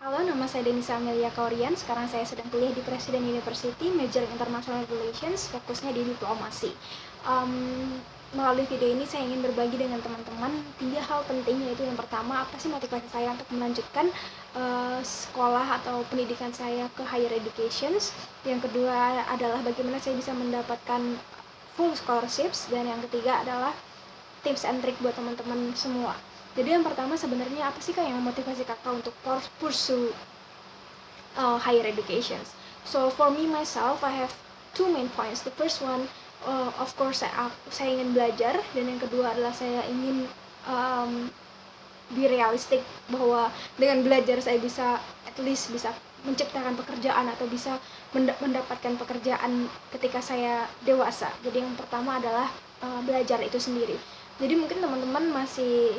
Halo, nama saya Denisa Amelia Kaurian. Sekarang saya sedang kuliah di Presiden University, major International Relations, fokusnya di diplomasi. Melalui video ini saya ingin berbagi dengan teman-teman 3 hal penting, yaitu yang pertama, apa sih motivasi saya untuk melanjutkan sekolah atau pendidikan saya ke higher education. Yang kedua adalah bagaimana saya bisa mendapatkan full scholarships, dan yang ketiga adalah tips and trick buat teman-teman semua. Jadi yang pertama, sebenarnya apa sih Kak yang memotivasi Kakak untuk pursue higher education? So for me myself, I have two main points. The first one, of course, saya ingin belajar, dan yang kedua adalah saya ingin be realistic bahwa dengan belajar saya bisa at least bisa menciptakan pekerjaan atau bisa mendapatkan pekerjaan ketika saya dewasa. Jadi yang pertama adalah belajar itu sendiri. Jadi mungkin teman-teman masih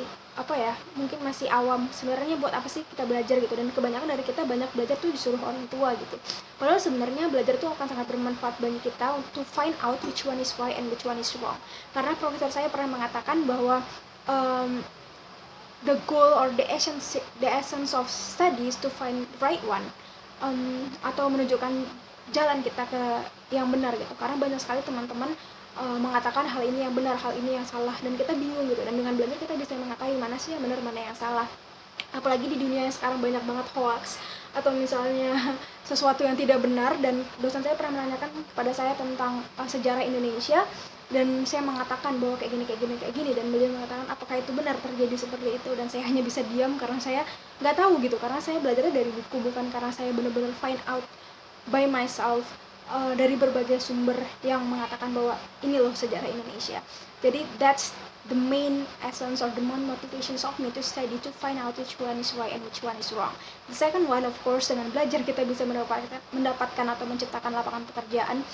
mungkin masih awam sebenarnya buat apa sih kita belajar gitu, dan kebanyakan dari kita banyak belajar tuh disuruh orang tua gitu. Padahal sebenarnya belajar tuh akan sangat bermanfaat bagi kita untuk find out which one is right and which one is wrong. Karena profesor saya pernah mengatakan bahwa the goal or the essence of study is to find right one, atau menunjukkan jalan kita ke yang benar gitu. Karena banyak sekali teman-teman mengatakan hal ini yang benar, hal ini yang salah, dan kita bingung gitu. Dan dengan belajar kita bisa mengetahui mana sih yang benar, mana yang salah. Apalagi di dunia yang sekarang banyak banget hoax atau misalnya sesuatu yang tidak benar. Dan dosen saya pernah menanyakan kepada saya tentang sejarah Indonesia, dan saya mengatakan bahwa kayak gini, dan beliau mengatakan apakah itu benar terjadi seperti itu, dan saya hanya bisa diam karena saya nggak tahu gitu, karena saya belajarnya dari buku, bukan karena saya benar-benar find out by myself dari berbagai sumber yang mengatakan bahwa ini loh sejarah Indonesia. Jadi that's the main essence or the main motivations of me to study, to find out which one is right and which one is wrong. The second one, of course, dengan belajar kita bisa mendapatkan atau menciptakan lapangan pekerjaan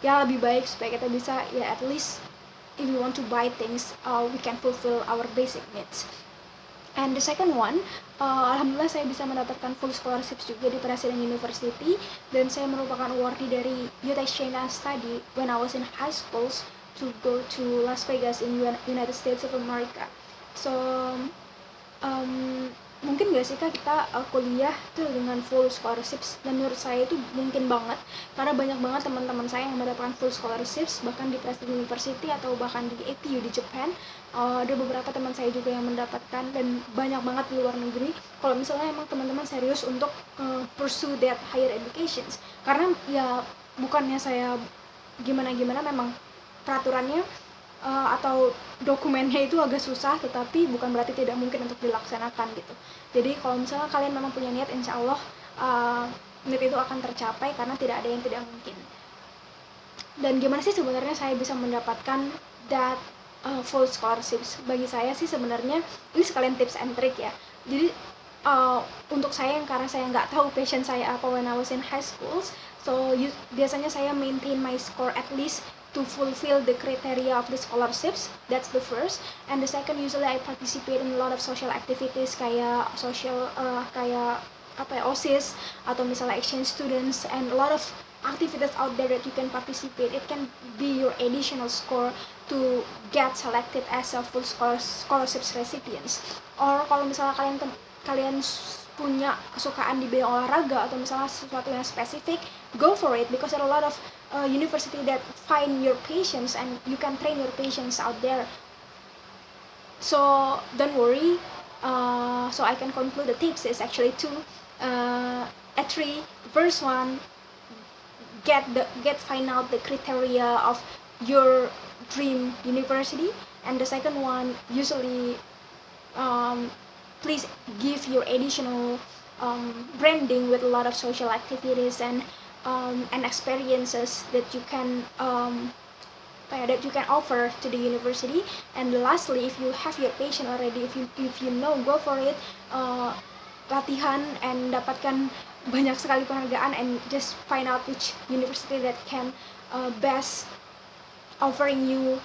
yang lebih baik, supaya kita bisa at least if we want to buy things, we can fulfill our basic needs. And the second one, alhamdulillah saya bisa mendapatkan full scholarships juga di Presiden University, dan saya merupakan awardee dari Youth Exchange and Study when I was in high schools to go to Las Vegas in United States of America. So mungkin gak sih Kak kita kuliah tuh dengan full scholarships? Dan menurut saya itu mungkin banget, karena banyak banget teman-teman saya yang mendapatkan full scholarships, bahkan di Presiden University atau bahkan di APU di Japan. Ada beberapa teman saya juga yang mendapatkan, dan banyak banget di luar negeri. Kalau misalnya emang teman-teman serius untuk pursue that higher education, karena ya bukannya saya gimana-gimana, memang peraturannya atau dokumennya itu agak susah, tetapi bukan berarti tidak mungkin untuk dilaksanakan gitu. Jadi kalau misalnya kalian memang punya niat, insya Allah niat itu akan tercapai, karena tidak ada yang tidak mungkin. Dan gimana sih sebenarnya saya bisa mendapatkan that full scholarships? Bagi saya sih sebenarnya ini sekalian tips and trick ya. Jadi untuk saya, yang karena saya nggak tahu passion saya apa when I was in high schools, so biasanya saya maintain my score at least to fulfill the criteria of the scholarships. That's the first. And the second, usually I participate in a lot of social activities kayak OSIS atau misalnya exchange students, and a lot of activities out there that you can participate. It can be your additional score to get selected as a full scholarships recipients. Or kalau misalnya kalian punya kesukaan di bidang olahraga atau misalnya sesuatu yang spesifik, go for it, because there are a lot of university that find your passions and you can train your patients out there. So don't worry. So I can conclude the tips is actually three. The first one, find out the criteria of your dream university, and the second one, usually please give your additional branding with a lot of social activities and experiences that you can offer to the university. And lastly, if you have your passion already, if you know, go for it. Latihan and dapatkan banyak sekali penghargaan, and just find out which university that can best offering you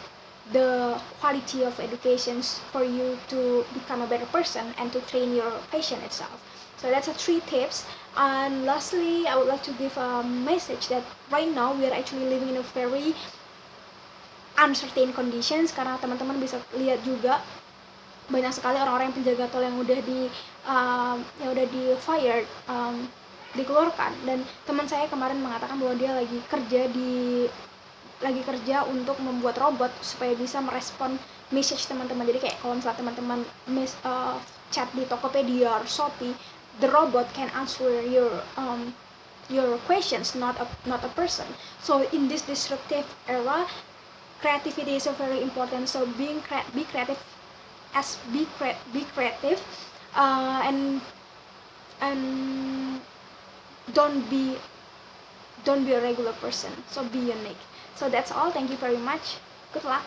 the quality of education for you to become a better person and to train your patient itself. So that's 3 tips. And lastly, I would like to give a message that right now we are actually living in a very uncertain conditions, karena teman-teman bisa lihat juga banyak sekali orang-orang yang penjaga tol yang udah di fired, dikeluarkan. Dan teman saya kemarin mengatakan bahwa dia lagi kerja untuk membuat robot supaya bisa merespon message teman-teman. Jadi kayak kalau misalnya teman-teman chat di Tokopedia or Shopee, the robot can answer your questions, not a person. So in this disruptive era, creativity is so very important. So be creative, be creative, and don't be a regular person. So be unique. So that's all. Thank you very much. Good luck.